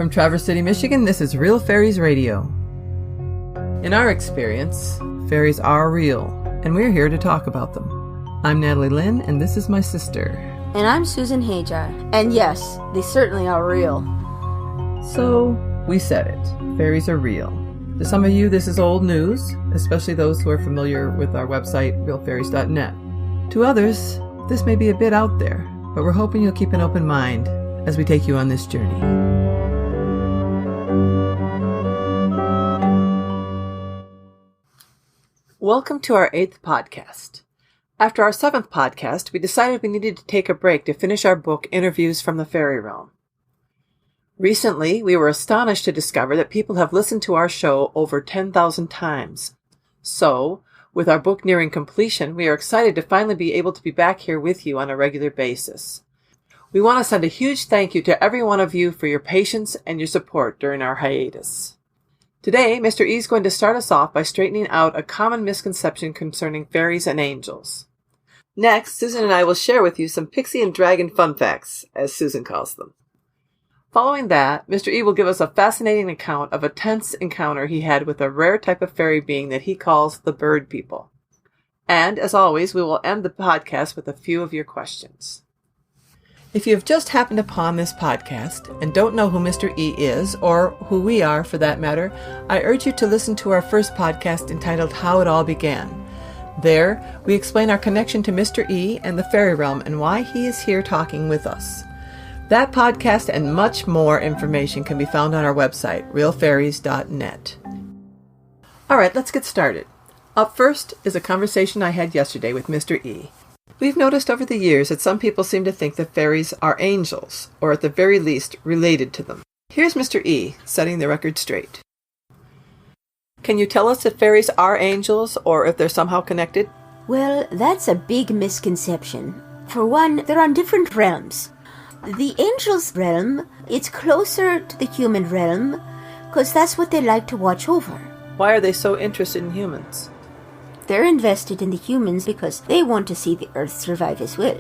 From Traverse City, Michigan, this is Real Fairies Radio. In our experience, fairies are real, and we're here to talk about them. I'm Natalie Lynn, and this is my sister. And I'm Susan Hajar. And yes, they certainly are real. So, we said it. Fairies are real. To some of you, this is old news, especially those who are familiar with our website, realfairies.net. To others, this may be a bit out there, but we're hoping you'll keep an open mind as we take you on this journey. Welcome to our 8th podcast. After our 7th podcast, we decided we needed to take a break to finish our book, Interviews from the Fairy Realm. Recently, we were astonished to discover that people have listened to our show over 10,000 times. So, with our book nearing completion, we are excited to finally be able to be back here with you on a regular basis. We want to send a huge thank you to every one of you for your patience and your support during our hiatus. Today, Mr. E is going to start us off by straightening out a common misconception concerning fairies and angels. Next, Susan and I will share with you some pixie and dragon fun facts, as Susan calls them. Following that, Mr. E will give us a fascinating account of a tense encounter he had with a rare type of fairy being that he calls the Birdpeople. And, as always, we will end the podcast with a few of your questions. If you have just happened upon this podcast and don't know who Mr. E is, or who we are for that matter, I urge you to listen to our first podcast entitled How It All Began. There, we explain our connection to Mr. E and the fairy realm and why he is here talking with us. That podcast and much more information can be found on our website, realfairies.net. All right, let's get started. Up first is a conversation I had yesterday with Mr. E. We've noticed over the years that some people seem to think that fairies are angels, or at the very least, related to them. Here's Mr. E, setting the record straight. Can you tell us if fairies are angels, or if they're somehow connected? Well, that's a big misconception. For one, they're on different realms. The angels' realm, it's closer to the human realm, because that's what they like to watch over. Why are they so interested in humans? They're invested in the humans because they want to see the earth survive as well.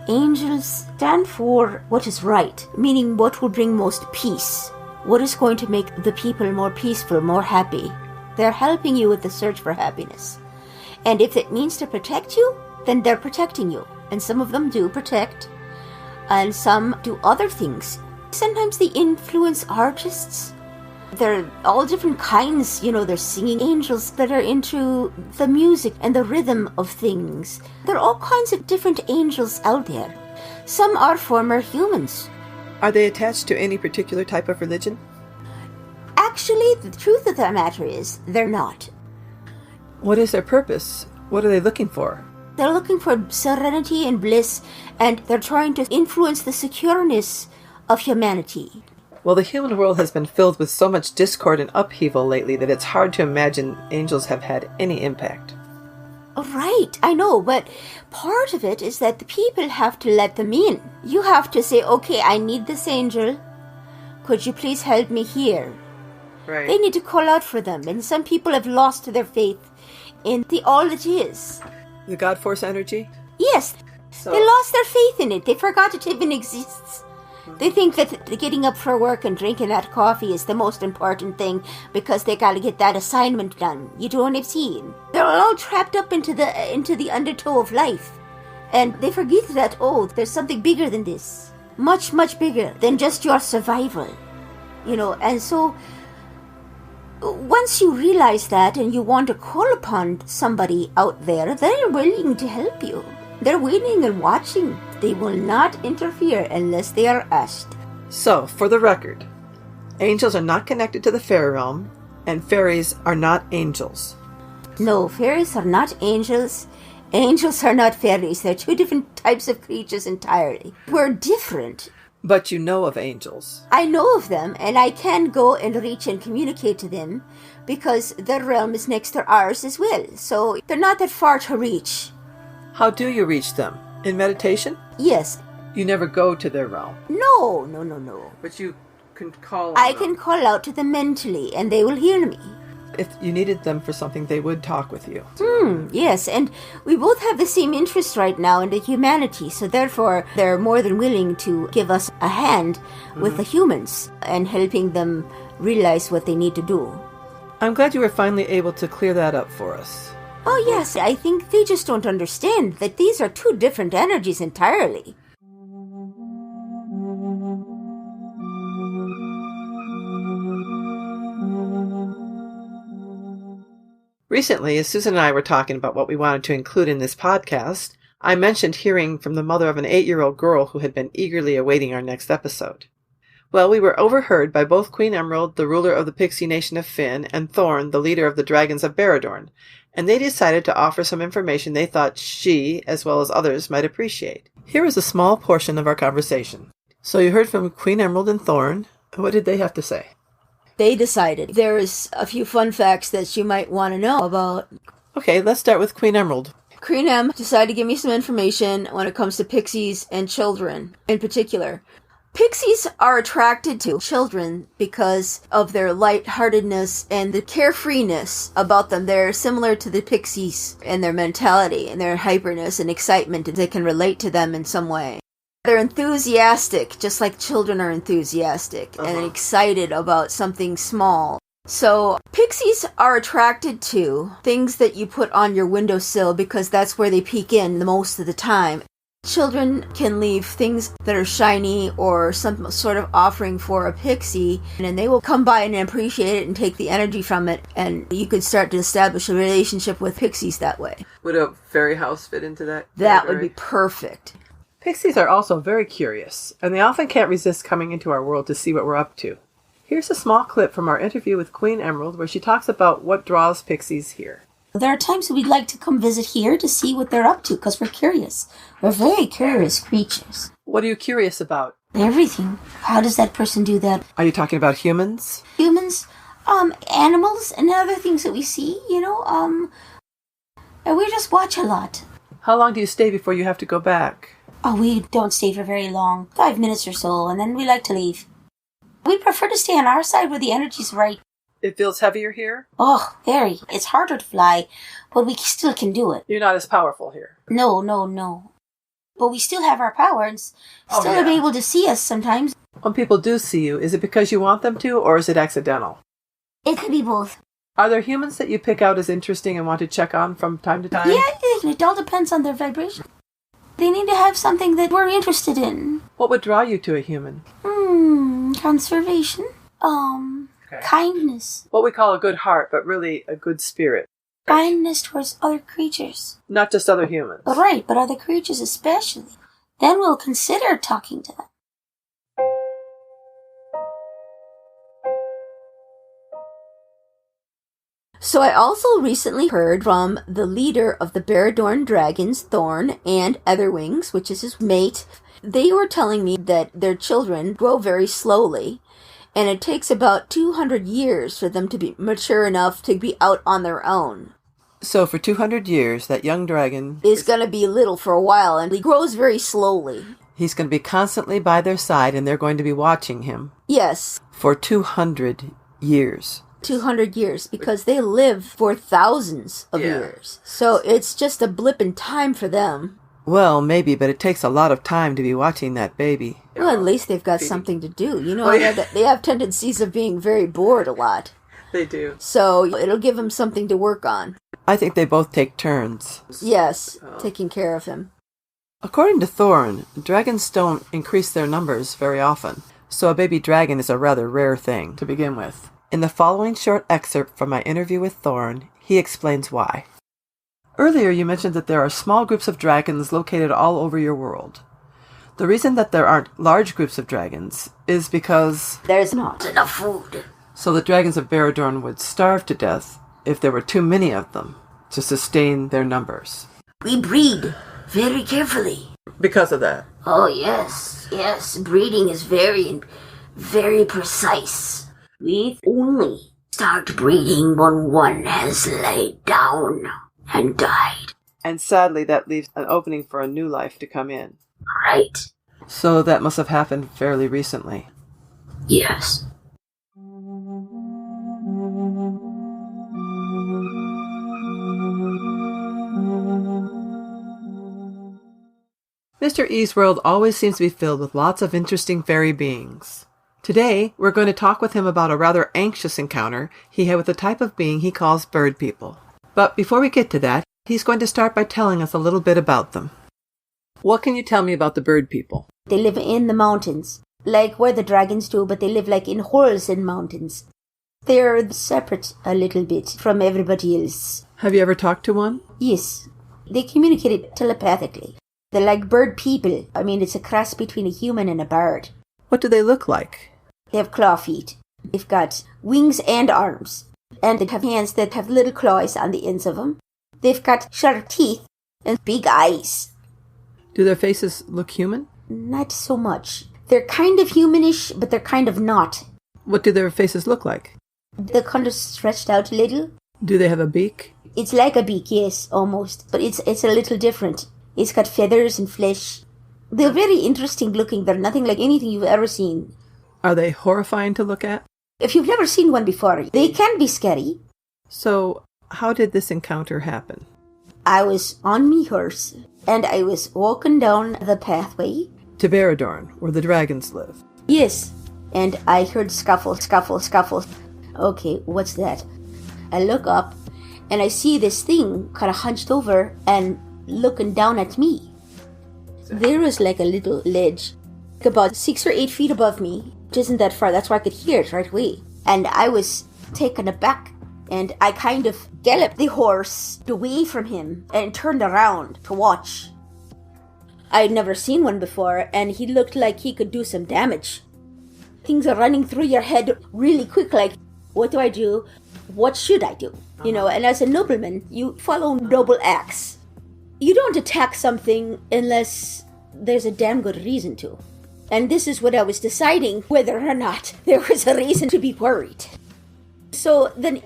Angels stand for what is right, meaning what will bring most peace. What is going to make the people more peaceful, more happy. They're helping you with the search for happiness. And if it means to protect you, then they're protecting you. And some of them do protect, and some do other things. Sometimes they influence artists. They're all different kinds, there's singing angels that are into the music and the rhythm of things. There are all kinds of different angels out there. Some are former humans. Are they attached to any particular type of religion? Actually, the truth of the matter is, they're not. What is their purpose? What are they looking for? They're looking for serenity and bliss, and they're trying to influence the secureness of humanity. Well, the human world has been filled with so much discord and upheaval lately that it's hard to imagine angels have had any impact. Right, I know, but part of it is that the people have to let them in. You have to say, okay, I need this angel. Could you please help me here? Right. They need to call out for them, and some people have lost their faith in the all it is. The God Force energy? Yes, they lost their faith in it. They forgot it even exists. They think that getting up for work and drinking that coffee is the most important thing because they got to get that assignment done. You know what I'm saying? They're all trapped up into the undertow of life. And they forget that, there's something bigger than this. Much, much bigger than just your survival. And so once you realize that and you want to call upon somebody out there, they're willing to help you. They're waiting and watching. They will not interfere unless they are asked. So, for the record, angels are not connected to the fairy realm, and fairies are not angels. No, fairies are not angels. Angels are not fairies. They're two different types of creatures entirely. We're different. But you know of angels. I know of them, and I can go and reach and communicate to them because their realm is next to ours as well. So they're not that far to reach. How do you reach them? In meditation? Yes. You never go to their realm? No. But you can call I can call out to them mentally, and they will hear me. If you needed them for something, they would talk with you. Yes, and we both have the same interest right now in the humanity, so therefore they're more than willing to give us a hand with the humans and helping them realize what they need to do. I'm glad you were finally able to clear that up for us. Oh yes, I think they just don't understand that these are two different energies entirely. Recently, as Susan and I were talking about what we wanted to include in this podcast, I mentioned hearing from the mother of an 8-year-old girl who had been eagerly awaiting our next episode. Well, we were overheard by both Queen Emerald, the ruler of the Pixie nation of Finn, and Thorn, the leader of the dragons of Baradorn, and they decided to offer some information they thought she, as well as others, might appreciate. Here is a small portion of our conversation. So you heard from Queen Emerald and Thorn. What did they have to say? They decided there's a few fun facts that you might want to know about. Okay, let's start with Queen Emerald. Queen Em decided to give me some information when it comes to pixies and children in particular. Pixies are attracted to children because of their lightheartedness and the carefreeness about them. They're similar to the pixies in their mentality and their hyperness and excitement, and they can relate to them in some way. They're enthusiastic, just like children are enthusiastic and excited about something small. So, pixies are attracted to things that you put on your windowsill because that's where they peek in the most of the time. Children can leave things that are shiny or some sort of offering for a pixie, and they will come by and appreciate it and take the energy from it, and you could start to establish a relationship with pixies that way. Would a fairy house fit into that? That would be perfect. Pixies are also very curious, and they often can't resist coming into our world to see what we're up to. Here's a small clip from our interview with Queen Emerald where she talks about what draws pixies here. There are times we'd like to come visit here to see what they're up to because we're curious. We're very curious creatures. What are you curious about? Everything. How does that person do that? Are you talking about humans? Humans, animals, and other things that we see, and we just watch a lot. How long do you stay before you have to go back? Oh, we don't stay for very long. 5 minutes or so, and then we like to leave. We prefer to stay on our side where the energy's right. It feels heavier here? Oh, very. It's harder to fly, but we still can do it. You're not as powerful here. No. But we still have our power and still be able to see us sometimes. When people do see you, is it because you want them to, or is it accidental? It could be both. Are there humans that you pick out as interesting and want to check on from time to time? Yeah, it all depends on their vibration. They need to have something that we're interested in. What would draw you to a human? Conservation. Kindness. What we call a good heart, but really a good spirit. Kindness towards other creatures. Not just other humans. Right, but other creatures especially. Then we'll consider talking to them. So I also recently heard from the leader of the Baradorn dragons, Thorn, and Etherwings, which is his mate. They were telling me that their children grow very slowly, and it takes about 200 years for them to be mature enough to be out on their own. So for 200 years, that young dragon is going to be little for a while, and he grows very slowly. He's going to be constantly by their side, and they're going to be watching him. Yes. For 200 years. 200 years, because they live for thousands of years. So it's just a blip in time for them. Well, maybe, but it takes a lot of time to be watching that baby. Well, at least they've got something to do. They have tendencies of being very bored a lot. They do. So it'll give them something to work on. I think they both take turns. Yes, taking care of him. According to Thorn, dragons don't increase their numbers very often, so a baby dragon is a rather rare thing to begin with. In the following short excerpt from my interview with Thorn, he explains why. Earlier you mentioned that there are small groups of dragons located all over your world. The reason that there aren't large groups of dragons is because there's not enough food. So the dragons of Baradorn would starve to death if there were too many of them to sustain their numbers. We breed very carefully. Because of that? Oh, yes. Breeding is very, very precise. We only start breeding when one has laid down and died. And sadly, that leaves an opening for a new life to come in. Right. So that must have happened fairly recently. Yes. Mr. E's world always seems to be filled with lots of interesting fairy beings. Today, we're going to talk with him about a rather anxious encounter he had with a type of being he calls bird people. But before we get to that, he's going to start by telling us a little bit about them. What can you tell me about the bird people? They live in the mountains, like where the dragons do, but they live like in holes in mountains. They're separate a little bit from everybody else. Have you ever talked to one? Yes, they communicate telepathically. They're like bird people. I mean, it's a cross between a human and a bird. What do they look like? They have claw feet. They've got wings and arms. And they have hands that have little claws on the ends of them. They've got sharp teeth and big eyes. Do their faces look human? Not so much. They're kind of humanish, but they're kind of not. What do their faces look like? They're kind of stretched out a little. Do they have a beak? It's like a beak, yes, almost. But it's a little different. It's got feathers and flesh. They're very interesting looking. They're nothing like anything you've ever seen. Are they horrifying to look at? If you've never seen one before, they can be scary. So, how did this encounter happen? I was on me horse, and I was walking down the pathway. To Baradorn, where the dragons live. Yes, and I heard scuffle, scuffle, scuffle. Okay, what's that? I look up, and I see this thing kind of hunched over and looking down at me. There was like a little ledge, about 6 or 8 feet above me, which isn't that far. That's why I could hear it right away. And I was taken aback, and I kind of galloped the horse away from him and turned around to watch. I'd never seen one before, and he looked like he could do some damage. Things are running through your head really quick, like, what do I do? What should I do? You know, and as a nobleman, you follow noble acts. You don't attack something unless there's a damn good reason to. And this is what I was deciding, whether or not there was a reason to be worried. So then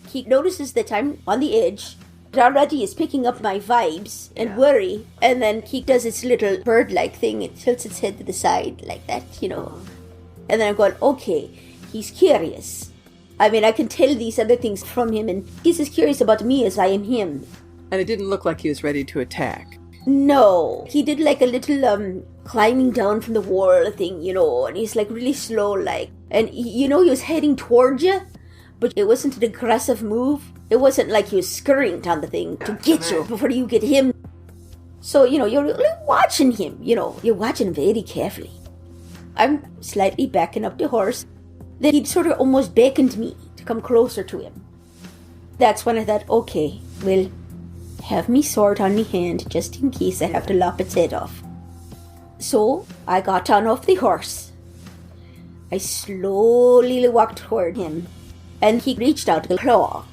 he notices that I'm on the edge. Already is picking up my vibes and worry. And then he does its little bird-like thing. It tilts its head to the side like that, you know. And then I'm going, okay, he's curious. I mean, I can tell these other things from him, and he's as curious about me as I am him. And it didn't look like he was ready to attack. No, he did like a little climbing down from the wall thing, you know, and he's like really slow, like, and you know, he was heading towards you, but it wasn't an aggressive move. It wasn't like he was scurrying down the thing to get you before you get him. So, you know, you're watching him, you know, you're watching him very carefully. I'm slightly backing up the horse. Then he sort of almost beckoned me to come closer to him. That's when I thought, okay, well, have me sword on me hand just in case I have to lop its head off. So I got on off the horse. I slowly walked toward him, and he reached out a claw,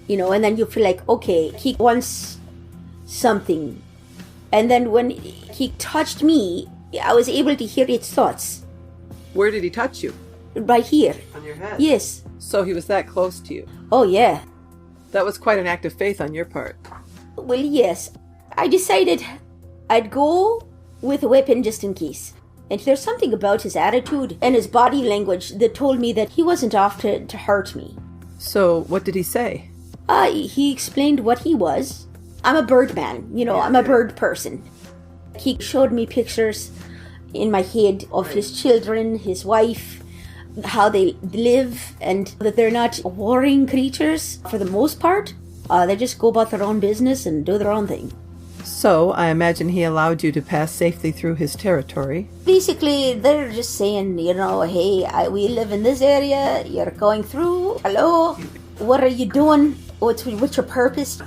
you know, and then you feel like, okay, he wants something. And then when he touched me, I was able to hear its thoughts. Where did he touch you? Right here. On your head? Yes. So he was that close to you? Oh, yeah. That was quite an act of faith on your part. Well, yes. I decided I'd go with a weapon just in case. And there's something about his attitude and his body language that told me that he wasn't off to hurt me. So, what did he say? He explained what he was. I'm a bird man, you know, I'm a bird person. He showed me pictures in my head of his children, his wife, how they live, and that they're not warring creatures for the most part. They just go about their own business and do their own thing. So, I imagine he allowed you to pass safely through his territory. Basically, they're just saying, you know, hey, we live in this area, you're going through, hello, what are you doing? What's your purpose?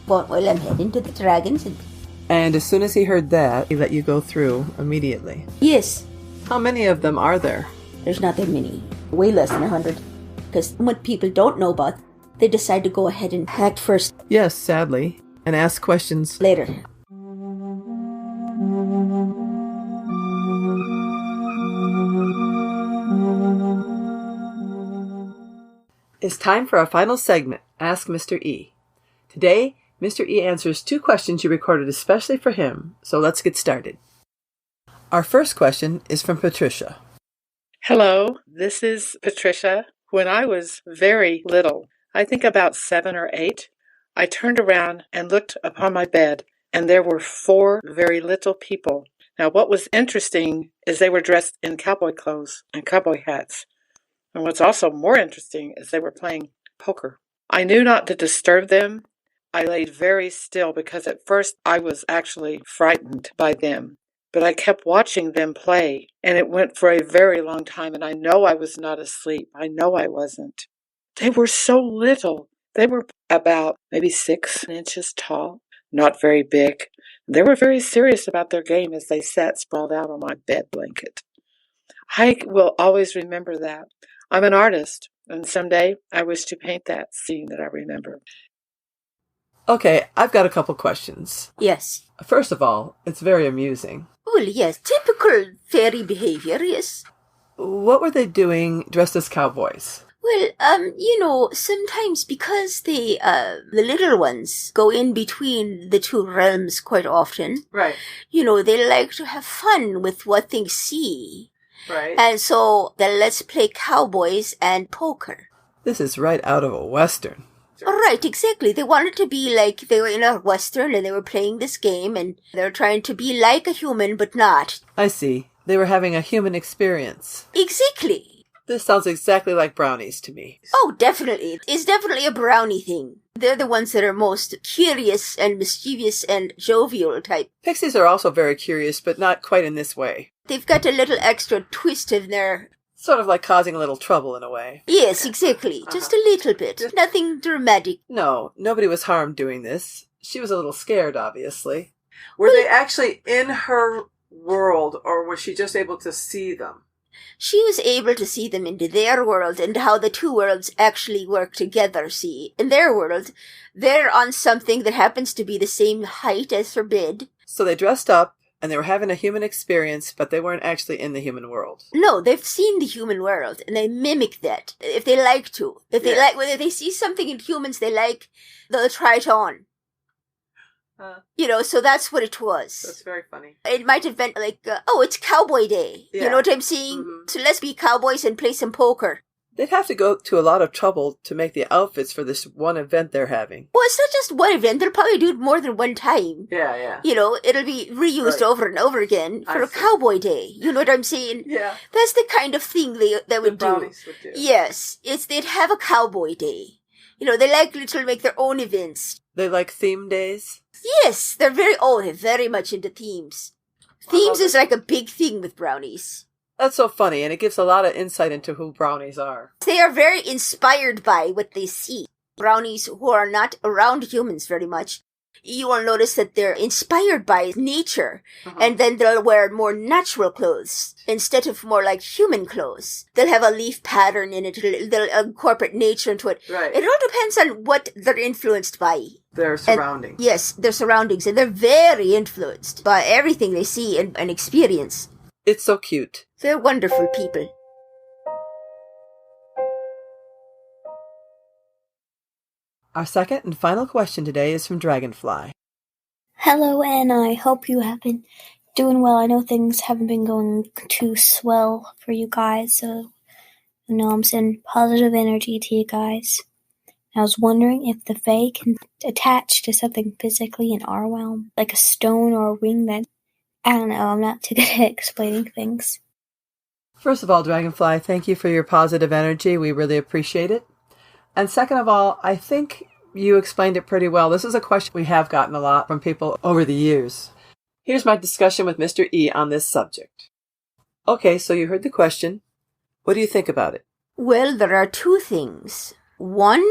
Well, I'm heading to the dragons. And as soon as he heard that, he let you go through immediately. Yes. How many of them are there? There's not that many. Way less than 100. Because what people don't know about, they decide to go ahead and act first. Yes, sadly. And ask questions later. It's time for our final segment, Ask Mr. E. Today, Mr. E answers 2 questions you recorded especially for him, so let's get started. Our first question is from Patricia. Hello, this is Patricia. When I was very little, I think about 7 or 8, I turned around and looked upon my bed, and there were 4 very little people Now, what was interesting is they were dressed in cowboy clothes and cowboy hats. And what's also more interesting is they were playing poker. I knew not to disturb them. I laid very still because at first I was actually frightened by them. But I kept watching them play, and it went for a very long time, and I know I was not asleep. I know I wasn't. They were so little. They were about maybe 6 inches tall, not very big. They were very serious about their game as they sat sprawled out on my bed blanket. I will always remember that. I'm an artist, and someday I wish to paint that scene that I remember. Okay, I've got a couple questions. Yes. First of all, it's very amusing. Well, yes, typical fairy behavior, yes. What were they doing dressed as cowboys? Well, sometimes because the little ones go in between the two realms quite often. Right. They like to have fun with what they see. Right. And so then let's play cowboys and poker. This is right out of a Western. Right, exactly. They wanted to be like they were in a Western and they were playing this game and they were trying to be like a human but not. I see. They were having a human experience. Exactly. This sounds exactly like brownies to me. Oh, definitely. It's definitely a brownie thing. They're the ones that are most curious and mischievous and jovial type. Pixies are also very curious, but not quite in this way. They've got a little extra twist in their... Sort of like causing a little trouble in a way. Yes, exactly. Just a little bit. Nothing dramatic. No, nobody was harmed doing this. She was a little scared, obviously. Were they actually in her world, or was she just able to see them? She was able to see them into their world and how the two worlds actually work together, see. In their world, they're on something that happens to be the same height as her bed. So they dressed up, and they were having a human experience, but they weren't actually in the human world. No, they've seen the human world, and they mimic that, if they like to. If they like, whether they see something in humans they like, they'll try it on. So that's what it was. That's very funny. It might have been like, it's Cowboy Day. Yeah. You know what I'm saying? Mm-hmm. So let's be cowboys and play some poker. They'd have to go to a lot of trouble to make the outfits for this one event they're having. Well, it's not just one event. They'll probably do it more than one time. Yeah. It'll be reused over and over again for a Cowboy Day. You know what I'm saying? Yeah. That's the kind of thing they would do. Brownies would do. Yes. They'd have a Cowboy Day. They like to make their own events. They like theme days? Yes. They're very much into themes. Themes is like a big thing with brownies. That's so funny, and it gives a lot of insight into who brownies are. They are very inspired by what they see. Brownies who are not around humans very much, you will notice that they're inspired by nature, and then they'll wear more natural clothes instead of more like human clothes. They'll have a leaf pattern in it. They'll incorporate nature into it. Right. It all depends on what they're influenced by. Their surroundings. Yes, their surroundings, and they're very influenced by everything they see and experience. It's so cute. They're wonderful people. Our second and final question today is from Dragonfly. Hello, and I hope you have been doing well. I know things haven't been going too swell for you guys, so I'm sending positive energy to you guys. I was wondering if the Fae can attach to something physically in our realm, like a stone or a ring that... I don't know, I'm not too good at explaining things. First of all, Dragonfly, thank you for your positive energy. We really appreciate it. And second of all, I think you explained it pretty well. This is a question we have gotten a lot from people over the years. Here's my discussion with Mr. E on this subject. Okay, so you heard the question. What do you think about it? Well, there are two things. One,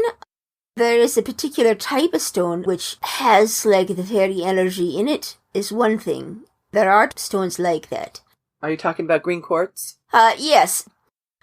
there is a particular type of stone which has like the fairy energy in it, is one thing. There are stones like that. Are you talking about green quartz? Yes.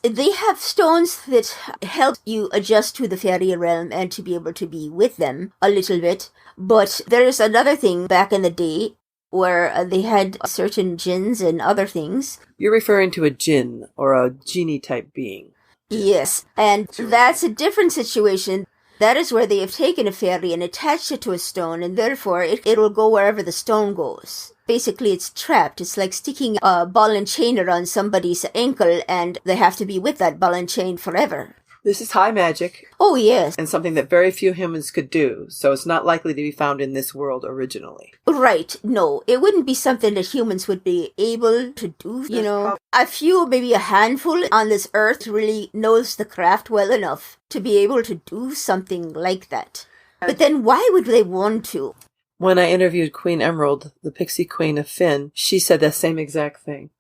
They have stones that help you adjust to the fairy realm and to be able to be with them a little bit. But there is another thing back in the day where they had certain jinns and other things. You're referring to a jinn or a genie type being. Yes, and that's a different situation. That is where they have taken a fairy and attached it to a stone, and therefore it will go wherever the stone goes. Basically, it's trapped. It's like sticking a ball and chain around somebody's ankle, and they have to be with that ball and chain forever. This is high magic Oh, yes. and something that very few humans could do, so it's not likely to be found in this world originally. Right. No, it wouldn't be something that humans would be able to do. You know, a few, maybe a handful on this earth really knows the craft well enough to be able to do something like that. But then why would they want to? When I interviewed Queen Emerald, the pixie queen of Finn, she said the same exact thing.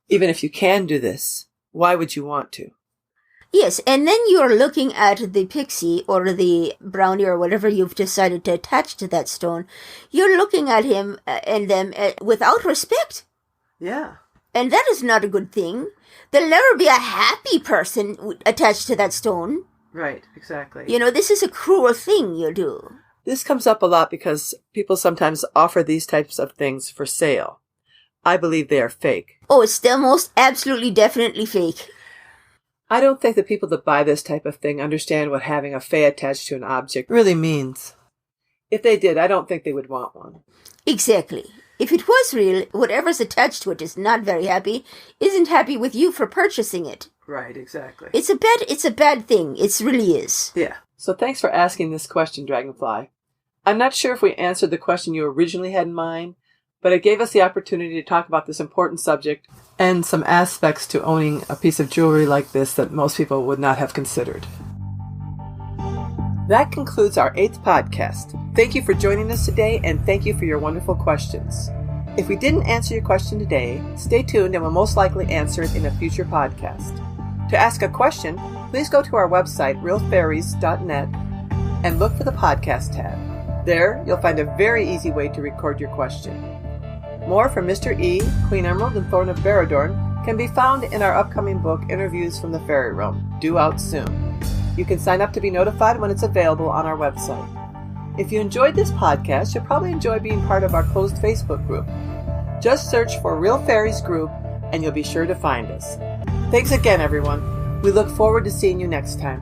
Even if you can do this, why would you want to? Yes, and then you're looking at the pixie or the brownie or whatever you've decided to attach to that stone. You're looking at him and them without respect. Yeah. And that is not a good thing. There'll never be a happy person attached to that stone. Right, exactly. You know, this is a cruel thing you do. This comes up a lot because people sometimes offer these types of things for sale. I believe they are fake. Oh, it's the most absolutely definitely fake. I don't think the people that buy this type of thing understand what having a fae attached to an object really means. If they did, I don't think they would want one. Exactly. If it was real, whatever's attached to it is not very happy, isn't happy with you for purchasing it. Right, exactly. It's a bad thing. It really is. Yeah. So thanks for asking this question, Dragonfly. I'm not sure if we answered the question you originally had in mind, but it gave us the opportunity to talk about this important subject and some aspects to owning a piece of jewelry like this that most people would not have considered. That concludes our 8th podcast. Thank you for joining us today, and thank you for your wonderful questions. If we didn't answer your question today, stay tuned and we'll most likely answer it in a future podcast. To ask a question, please go to our website, realfairies.net, and look for the podcast tab. There, you'll find a very easy way to record your question. More from Mr. E, Queen Emerald, and Thorn of Baradorn can be found in our upcoming book, Interviews from the Fairy Realm, due out soon. You can sign up to be notified when it's available on our website. If you enjoyed this podcast, you'll probably enjoy being part of our closed Facebook group. Just search for Real Fairies Group, and you'll be sure to find us. Thanks again, everyone. We look forward to seeing you next time.